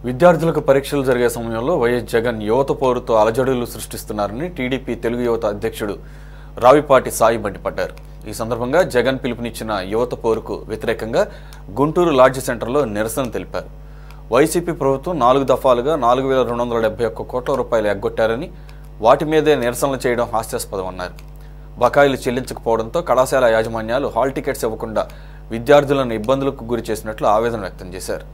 విద్యార్థులకు పరీక్షలు జరిగే సమయంలో వైఎస్ జగన్ యువత పోరుతో అలజడులు సృష్టిస్తున్నారని టీడీపీ తెలుగు యువత అధ్యక్షుడు రావిపాటి సాయి మండిపడ్డారు. ఈ సందర్భంగా జగన్ పిలుపునిచ్చిన యువత పోరుకు వ్యతిరేకంగా గుంటూరు లాడ్జ్ సెంటర్లో నిరసన తెలిపారు. వైసీపీ ప్రభుత్వం 4 దఫాలుగా 4271 కోట్ల రూపాయలు ఎగ్గొట్టారని, వాటి మీదే నిరసనలు చేయడం హాస్యాస్పదమన్నారు. బకాయిలు చెల్లించకపోవడంతో కళాశాల యాజమాన్యాలు హాల్ టికెట్స్ ఇవ్వకుండా విద్యార్థులను ఇబ్బందులకు గురి చేసినట్లు ఆవేదన వ్యక్తం చేశారు.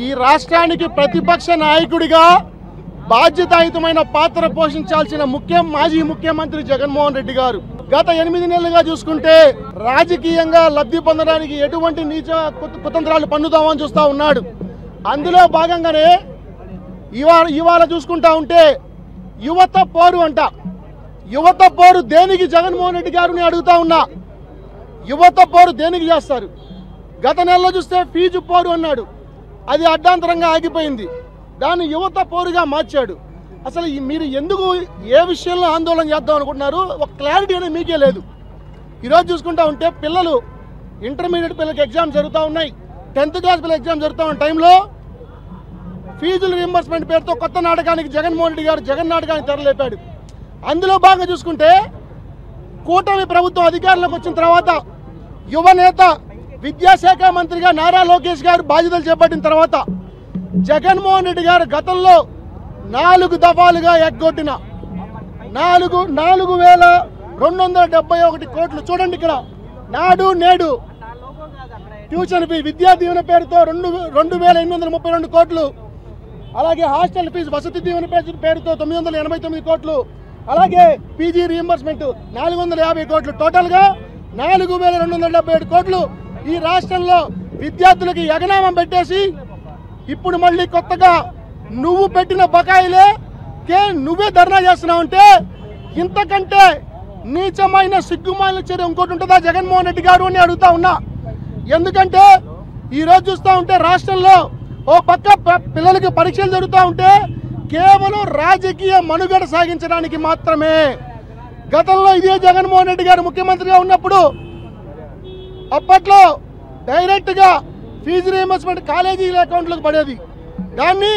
ఈ రాష్ట్రానికి ప్రతిపక్ష నాయకుడిగా బాధ్యతాయుతమైన పాత్ర పోషించాల్సిన మాజీ ముఖ్యమంత్రి జగన్మోహన్ రెడ్డి గారు గత 8 నెలలుగా చూసుకుంటే రాజకీయంగా లబ్ధి పొందడానికి ఎటువంటి నీచ కుతంత్రాలు పన్నుదామని చూస్తూ ఉన్నాడు. అందులో భాగంగానే ఇవాళ చూసుకుంటా ఉంటే యువత పోరు అంట. యువత పోరు దేనికి జగన్మోహన్ రెడ్డి గారిని అడుగుతా ఉన్నా, యువత పోరు దేనికి చేస్తారు? గత నెలలో చూస్తే ఫీజు పోరు అన్నాడు, అది అడ్డాంతరంగా ఆగిపోయింది. దాన్ని యువత పోరుగా మార్చాడు. అసలు మీరు ఎందుకు ఏ విషయంలో ఆందోళన చేద్దాం అనుకుంటున్నారు? ఒక క్లారిటీ అనేది మీకే లేదు. ఈరోజు చూసుకుంటా ఉంటే పిల్లలు ఇంటర్మీడియట్ పిల్లలకి ఎగ్జామ్స్ జరుగుతూ ఉన్నాయి, 10th క్లాస్ పిల్లల ఎగ్జామ్ జరుగుతూ ఉన్న టైంలో ఫీజుల రీయింబర్స్మెంట్ పేరుతో కొత్త నాటకానికి జగన్మోహన్ రెడ్డి గారు జగన్ నాటకానికి తెరలేపాడు. అందులో భాగంగా చూసుకుంటే కూటమి ప్రభుత్వం అధికారంలోకి వచ్చిన తర్వాత యువనేత విద్యాశాఖ మంత్రిగా నారా లోకేష్ గారు బాధ్యతలు చేపట్టిన తర్వాత జగన్మోహన్ రెడ్డి గారు గతంలో 4 దఫాలుగా ఎగ్గొట్టిన 4,271 కోట్లు. చూడండి ఇక్కడ నాడు నేడు ట్యూషన్ ఫీ, విద్యా దీవెన పేరుతో 2,832 కోట్లు, అలాగే హాస్టల్ ఫీజు వసతి దీవెన పేరుతో 989 కోట్లు, అలాగే పీజీ రీయింబర్స్మెంట్ 450 కోట్లు, టోటల్గా 4,277 కోట్లు ఈ రాష్ట్రంలో విద్యార్థులకి ఎగనామం పెట్టేసి ఇప్పుడు మళ్ళీ కొత్తగా నువ్వు పెట్టిన బకాయిలే నువ్వే ధర్నా చేస్తున్నావంటే ఇంతకంటే నీచమైన సిగ్గుమాలిన చర్య ఇంకోటి ఉంటుందా జగన్మోహన్ రెడ్డి గారు అని అడుగుతా ఉన్నా. ఎందుకంటే ఈరోజు చూస్తూ ఉంటే రాష్ట్రంలో ఓ పక్క పిల్లలకి పరీక్షలు జరుగుతూ ఉంటే కేవలం రాజకీయ మనుగడ సాగించడానికి మాత్రమే. గతంలో ఇదే జగన్మోహన్ రెడ్డి గారు ముఖ్యమంత్రిగా ఉన్నప్పుడు అప్పట్లో డైరెక్ట్గా ఫీజు రీయింబర్స్మెంట్ కాలేజీల అకౌంట్లకు పడేది. దాన్ని